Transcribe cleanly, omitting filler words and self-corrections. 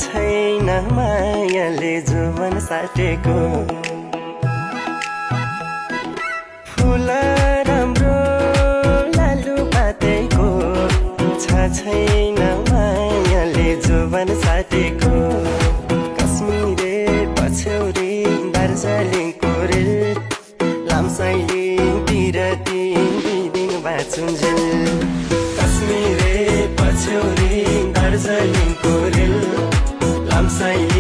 छैन मायाले जुवन साटेको फुल राम्रो लालु पातेको छैन मायाले जुवन साटेको कश्मीरे पछ्यौरी दार्जिलिङको रेल लामसाइलिङतिर दिन बाँचुन्जेल कश्मीरे पछ्यौरी दार्जिलिङको रेल लामसाइलिङ